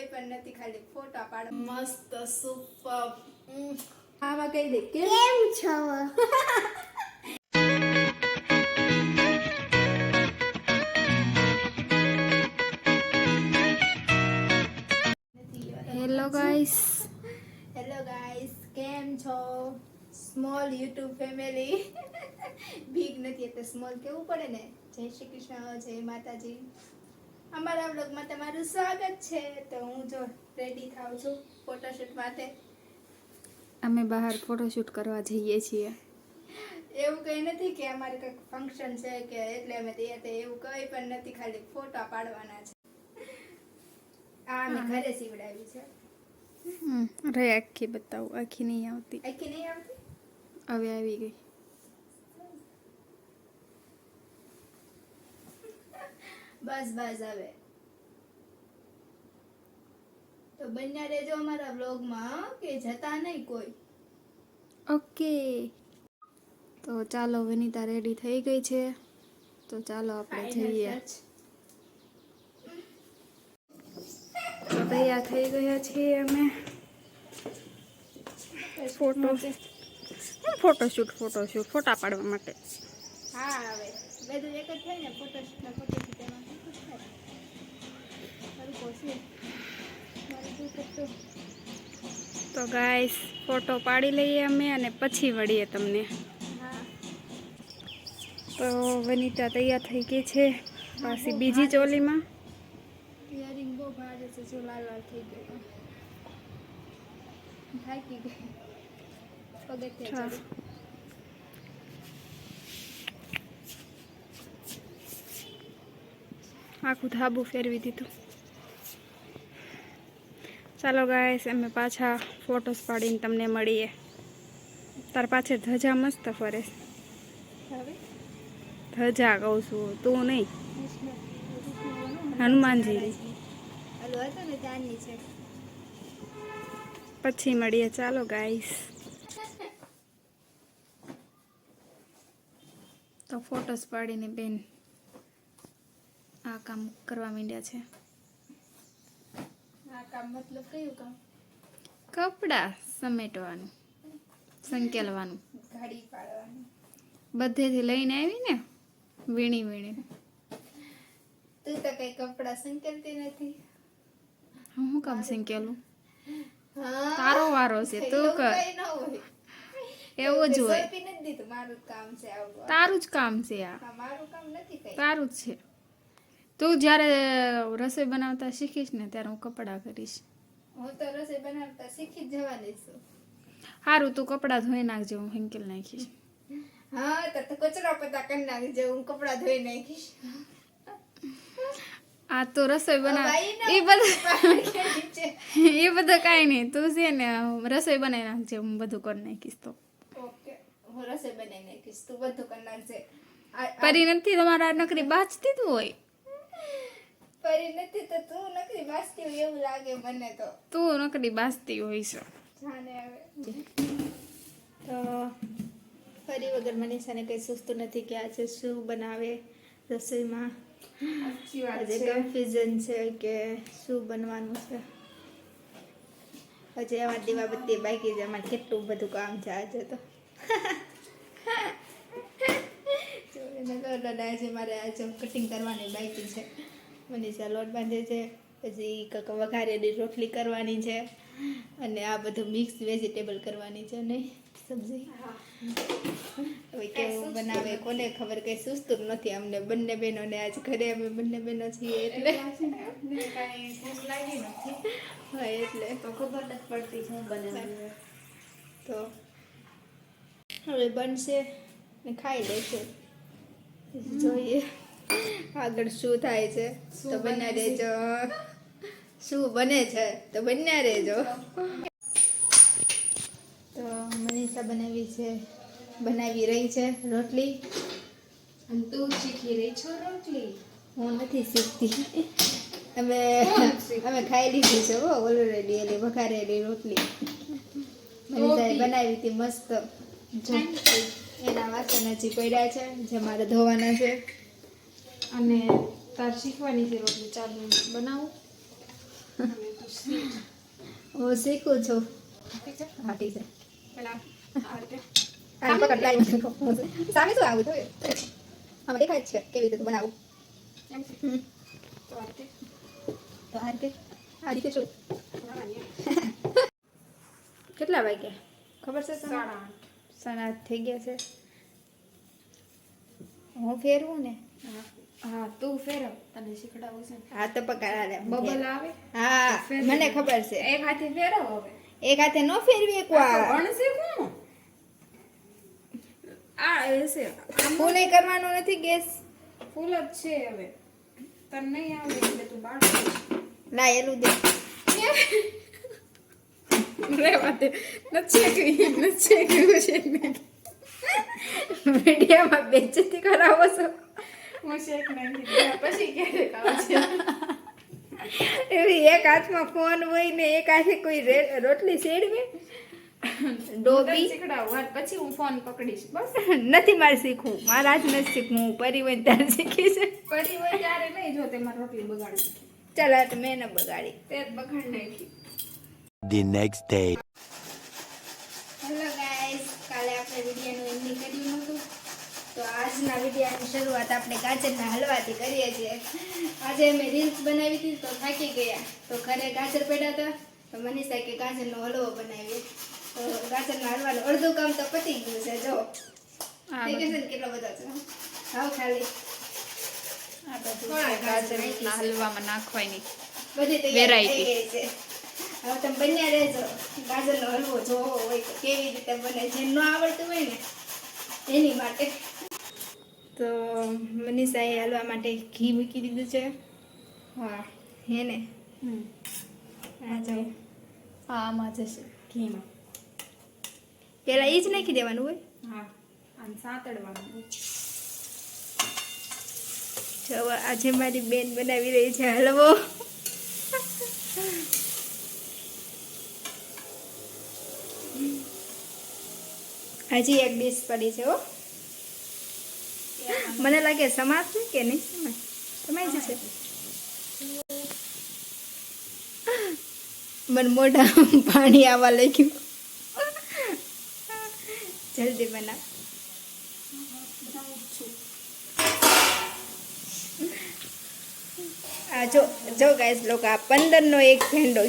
કઈ પણ નથી, ખાલી ફોટા પાડ. મસ્ત સુપર. આમાં કહી દે કેમ છો. હેલો ગાઈસ, કેમ છો? Small YouTube family. બિગ નથી એટલે સ્મોલ કેવું પડે ને. જય શ્રી કૃષ્ણ, જય માતાજી. અમારા વ્લોગમાં તમારું સ્વાગત છે. તો હું જો રેડી થાઉં છું ફોટોશૂટ માટે. અમે બહાર ફોટોશૂટ કરવા જઈએ છીએ. એવું કઈ નથી કે અમારે કંઈક ફંક્શન છે કે એટલે અમે તૈયાર થઈએ, એવું કઈ પણ નથી, ખાલી ફોટા પાડવાના છે. આ અમે ઘરે સીવડાવી છે. રે આખી બતાવું, આખી નહીં આવતી. આખી નહીં આવતી, હવે આવી ગઈ. બસ હવે તો બન્યા રહેજો અમારા વ્લોગમાં કે જતા નહીં કોઈ. ઓકે, તો ચાલો વિનીતા રેડી થઈ ગઈ છે, તો ચાલો આપણે જઈએ. તો તૈયાર થઈ ગયા છીએ અમે. ફોટોશૂટ ફોટા પાડવા માટે. હા, હવે બધું એક જ થાય ને, ફોટોશૂટના ફોટોશૂટ એમાં તો ગાઈસ ફોટો પાડી લઈએ અમે અને પછી વળીએ તમને. તો વનિતા તૈયાર થઈ ગઈ છે પાછી બીજી ચોલીમાં. ઇયરિંગ બહુ ભારે છે, જો લાલ થઈ ગયો, થાકી ગઈ પગથિયે ચડી. આખું ધાબુ ફેરવી દીધું. ચાલો ગાઈસ, અમે પાછા ફોટોસ પાડીને તમને મળીએ. તાર પાછળ ધજા મસ્ત ફરે. ધજા કહું છું, તું નહીં, હનુમાનજી. પછી મળીએ. ચાલો ગાઈસ, તો ફોટોસ પાડીને બેન આ કામ કરવા માંડ્યા છે. આ કામ મતલબ કયું કામ? કપડા સમેટવાનું, સંકેલવાનું, ગાડી પાડવાનું, બધેથી લઈને આવી ને વીણી. તું તો કઈ કપડા સંકેલતી નથી. હું કામ સંકેલું? હા, તારો વારો છે, તું કર. એવું જ હોય, મારું કામ છે. તારું જ કામ છે આ. મારું કામ નથી કઈ. તારું જ છે. તું જ્યારે રસોઈ બનાવતા શીખીશ ને ત્યારે હું કપડાં કરીશ. હું તો રસોઈ બનાવતા શીખી જવાની છું. સારું, તું કપડાં ધોઈ નાખજે, હું હેન્કેલ નાખીશ. હા, તો કચરા પતા કરી નાખજે, હું કપડાં ધોઈ નાખીશ. આ તો રસોઈ બનાવ એ બધું કાંઈ નહીં. તું છે ને રસોઈ બનાવી નાખજે, હું બધું કરી નાખીશ. તો ઓકે, હું રસોઈ બનાવી નાખીશ, તું બધું કરી નાખજે. પરી નથી તમારા નકરી બાજતી તું હોય. પરી નથી તો તું નકરી બાજતી હોય એવું લાગે મને તો. તું નકરી બાજતી હોય છે. જાને હવે તો ફરી વગર મનીષાને કઈ સૂચતું નથી કે આજે શું બનાવે રસોઈમાં. આજે કન્ફ્યુઝન છે કે શું બનવાનું છે. હજી અમારે દીવાબત્તી બાકી છે, અમારે કેટલું બધું કામ છે આજે તો. આજે મારે આજે કટિંગ કરવાની બાકી છે. મનીષા લોટ બાંધે છે, પછી વઘારેલી રોટલી કરવાની છે, અને આ બધું મિક્સ વેજીટેબલ કરવાની છે. નહીં સબ્જી હવે કેવું બનાવે કોને ખબર, કઈ સૂચતું નથી અમને બંને બહેનોને. આજ ઘરે અમે બંને બહેનો છીએ એટલે હા, એટલે તો ખબર નથી પડતી શું બનાવે. તો હવે બનશે ને ખાઈ લેશું, જોઈએ આગળ શું થાય છે. તો બન્યા રહેજો. શું બને છે તો બન્યા રહેજો. તો મનીષા બનાવી રહી છે રોટલી. અને તું શીખી રહી છો રોટલી? હું નથી શીખતી. અમે ખાઈ લીધી છે ઓલરેડી, એટલે વઘારેલી રોટલી મનીષાએ બનાવી હતી મસ્ત. એના વાસણ હજી પડ્યા છે જે મારે ધોવાના છે. અને તાર શીખવાની છે રોટલી ચાલુ બનાવું. હું શીખું છું. ઠીક છે હા ઠીક છે. પેલા આ રીતે આને પકડ લાવી મને કહું છું. સામે શું આવું જોઈએ આમાં દેખાય જ છે કેવી રીતે બનાવું. એમ છે હમ. તો આ રીતે તો આ રીતે શું બનાવીએ. કેટલા વાગ્યા ખબર છે તમને? 8:30. 8:30 થઈ ગયા છે. હું ફેરવું ને હા તું ફેરવ તને શીખડાવું છે હા તો પકડ હાલે હું બબલ ફેરવું. આવે હા ફેરવી મને દે. ખબર છે. એક હાથે ફેરવ હવે એક હાથે નો ફેરવી આ એકવાર તો ગણશે કોણ આ એસે ફૂલ એ કરવાનો નથી ગેસ. ફૂલ જ છે હવે તને નહીં આવડે એટલે તું બાળ ના એલું દે. રેવા દે નથી છે મીડિયામાં બેઇજ્જતી કરાવો છો. હું શેક નાખી દે પછી ક્યારેક આવશે એવી એક હાથમાં ફોન હોય ને એક હાથે કોઈ રોટલી શેડવે ડોબી શીખડાવું વાત પછી હું ફોન પકડીશ બસ નથી મારે શીખવું. મારા જ નથી શીખવું. હું પરી હોય ને ત્યારે શીખી છે. પડી હોય ત્યારે નહીં જો તે મારી રોટલી બગાડી ચાલ આ તો મેં ન બગાડી. તે જ બગાડ નાખી The next day. Hello guys, કાલે આપણે વિડીયોનું એન્ડિંગ કર્યું નહોતું તો આજના વિડીયોની શરૂઆત આપણે ગાજરના હલવાથી કરીએ છીએ. આજે મેં રીલ્સ બનાવી હતી તો થાકી ગયા તો ઘરે ગાજર પડ્યા હતા તો મનીષા કે ગાજરનો હલવો બનાવીએ તો ગાજરના હલવાનું અડધું કામ તો પતી ગયું છે. જો થઈ ગયું છે ને કેટલો બધો છે. હાવ ખાલી આ બધું થોડા ગાજર ગાજરના હલવામાં નાખવાની બધી તૈયારી થઈ Variety. ગઈ છે. હવે તમે બન્યા રહેજો. ગાજરનો હલવો જોવો હોય તો કેવી રીતે બને જે ન આવડતું હોય ને એની માટે. તો મનીષાએ હલવા માટે ઘી મૂકી દીધું છે. હા હે ને આ જો હા આમાં જશે ઘીમાં પેલા એ જ નાખી દેવાનું હોય. હા આમ સાતડવાનું જો આજે મારી બેન બનાવી રહી છે હલવો. હજી એક ડીશ પડી છે હો. મને લાગે સમાજશે કે નહીં સમાય જશે. મને મોઢા પાણી આવવા લાગ્યું. જલ્દી બનાવ. આ જો ગાઈસ લોકો આ 15નો એક ભેંડો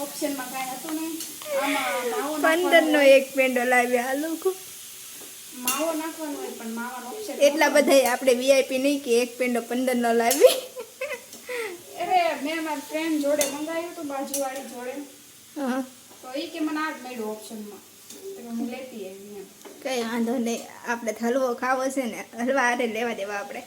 ઓપ્શનમાં કાંઈ હતું નહીં આમાં માવો 15નો એક ભેંડો લાવ્યા આ લોકો. માવો નાખવાનો હોય પણ માવાનો ઓપ્શન એટલા બધા આપણે વીઆઈપી નહીં કે એક પેંડો 15નો લાવી. અરે મેં મારી ફ્રેન્ડ જોડે મંગાવ્યું હતું બાજુવાળી જોડે હા તો એ કે મને આ જ મળ્યું ઓપ્શનમાં એટલે હું લેતી આવી એમ કઈ વાંધો નહીં. આપણે તો હલવો ખાવો છે ને હલવા હારે લેવા દેવા આપણે.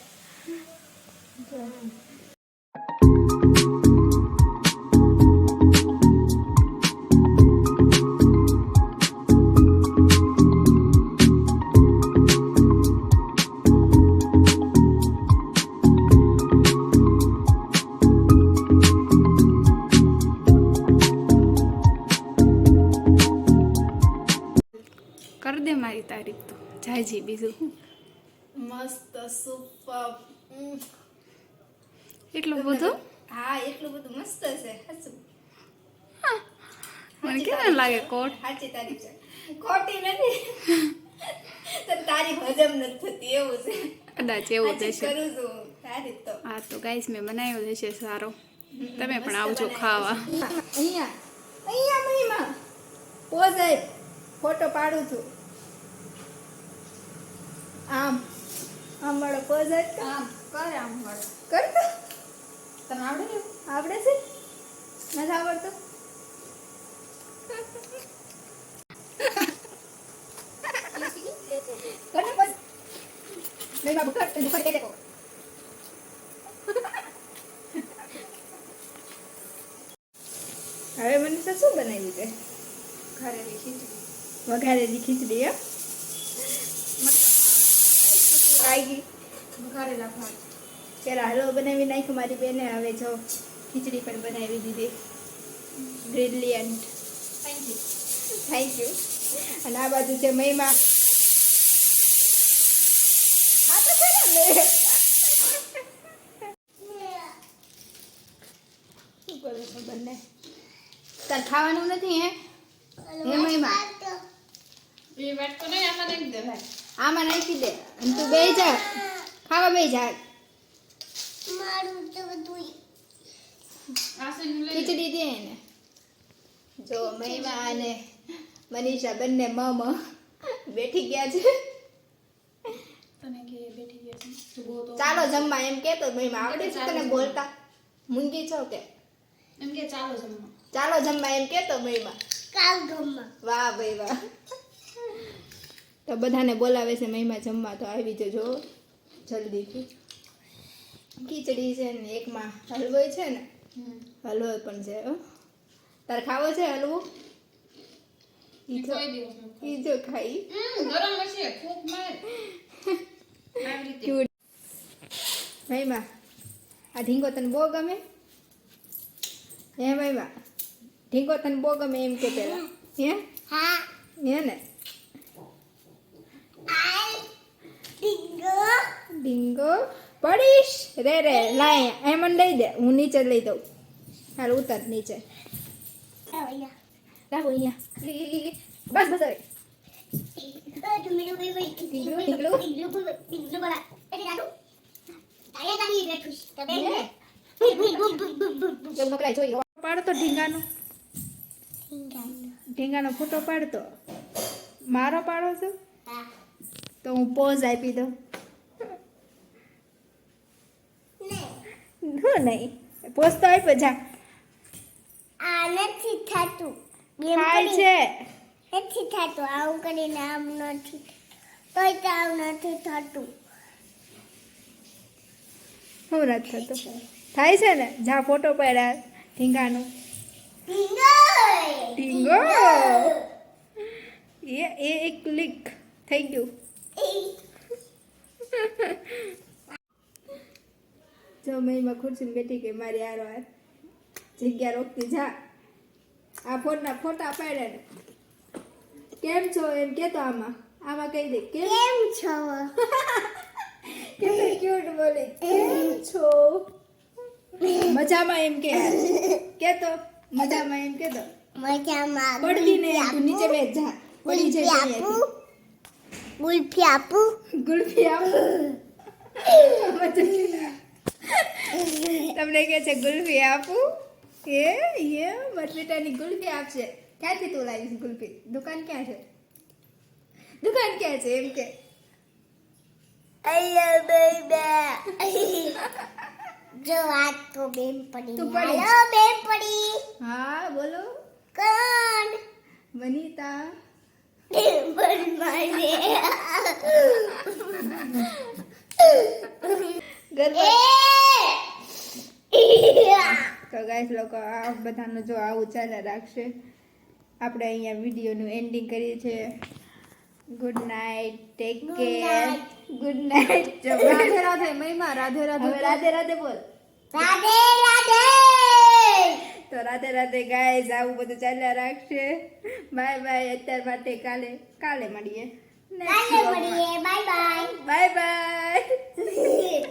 કર દે મારી તારીફ તો જાયજી બીજું મસ્ત સુપર. એટલું બધું હા એટલું બધું મસ્ત છે. હાચું. મને કેવું લાગે કોટ સાચી તારીફ છે. ખોટી નથી. તો તારીફ હજમ નથી થતી એવું છે. કદાચ એવું જ સાચી હશે કરું છું તારીફ તો. હા તો ગાઈસ મેં બનાવ્યો જ હશે સારો તમે પણ આવજો ખાવા અહીંયા અહીંયા મહિમા પોઝ આપ ફોટો પાડું છું. આમ આમ વાળો પોઝ આપ આમ કરે આમ વળે કરતો તને આવડે ને આવડે છે નથી આવડતું. કરને બસ મેં બાબુ કર તું ફરી દેખો. હવે મને તો શું બનાવ્યું છે? ઘરેની ખીચડી વઘારેલી ખીચડી એમ આવી ગઈ. વઘારેલા ભાત પેલા હલવો બનાવી નાખ્યો મારી બેને. હવે જો ખીચડી પણ બનાવી દીધી. Brilliant. Thank you thank you. અને આ બાજુ છે મહિમા. હા તો ખરા ને. કરો છો બંને? તાર ખાવાનું નથી હે મહિમા? એ વાત તો નહીં આમાં નહીં દે ભાઈ. આમાં નાખી દે અને તું બે જા ખાવા બે જા. આસીને લઈ ખીચડી દે ને. જો મહિમા અને મનીષા બંને મમ બેઠી ગયા છે. તને કે બેઠી ગયા છે સુબો તો ચાલો જમવા એમ કેતો મહિમા. આવડે છે તને બોલતા? મૂંગી છો કે? એમ કે ચાલો જમવા. ચાલો જમવા એમ કેતો મહિમા. વાહ ભાઈ વાહ. તો બધાને બોલાવે છે મહિમા જમવા, તો આવી જજો જલ્દીથી. ખીચડી છે ને એકમાં હલવો છે ને, હલવો પણ છે. તારે ખાવો છે હલવો? ઈ તો કોઈ દિવસ નહીં. ઈ જો ખાઈ. ગરમ હશે ખૂબ માર આવી રીતે ક્યુટ. મહિમા આ ઢીંગો તને બહુ ગમે? હે મહિમા ઢીંગો તને બહુ ગમે એમ કે પેલા? હે હે ને? ઢીંગો પડીશ રે રે. લાય એમ લઈ દે, હું નીચે લઈ દઉં. હાલ ઉતર નીચે. રાખો અહીંયા. બસ બસ હવે. કેવું નકરાય જોઈ. પાડતો ઢીંગાનો ઢીંગાનો ફોટો પાડતો. મારો પાડો છો તો હું પોઝ આપી દઉં. હું નહીં પોઝ તો આપ્યો. જા નથી થતું ખાય છે. નથી થતું આવું કરીને આમ નથી તોય તો આવું નથી થતું હું નથી થતું? થાય છે ને. જા ફોટો પાડ્યા ઢીંગાનો. ઢીંગો એ એક ક્લિક થઈ ગયું. જો મહિમા ખુરશીમાં બેઠી ગઈ મારી હારો હાર. જગ્યા રોકતી જા. આ ફોનના ફોટા પાડ્યા ને. કેમ છો એમ કેતો આમાં આમાં કહી દે કેમ કેમ છો કેટલું ક્યુટ બોલે. કેમ છો? મજામાં એમ કેતો મજામાં એમ કેતો. મજામાં પડતી ને તું નીચે બેસ જા. પડી ગુલ્ફી જાય આપું ગુલ્ફી આપું ગુલ્ફી આપો. તમને કે છે ગુલ્ફી આપું? એ બટવીટાની ગુલ્ફી આપશે. ક્યાંથી તું લાવીશ ગુલ્ફી? દુકાન ક્યાં છે? દુકાન ક્યાં છે એમ કે? અલ્લા બેબી જો આ તો બેન પડી તું પડી. હાલો બેન પડી હા બોલો. કોણ વનિતા. પણ મારે તો ગાઈસ લોકો આ બધાનું જો આવું ચાલ્યા રાખશે. આપણે અહીંયા વિડીયોનું એન્ડિંગ કરીએ છીએ. Good night, take care. Good night. Radhe Radhe મહિમા. રાધે રાધે. હવે રાધે રાધે બોલ. રાધે રાધે તો રાધે રાધે ગાઈસ. આવું બધું ચાલ્યા રાખશે. બાય બાય અત્યાર માટે. કાલે મળીએ. કાલે મળીએ બાય બાય બાય બાય.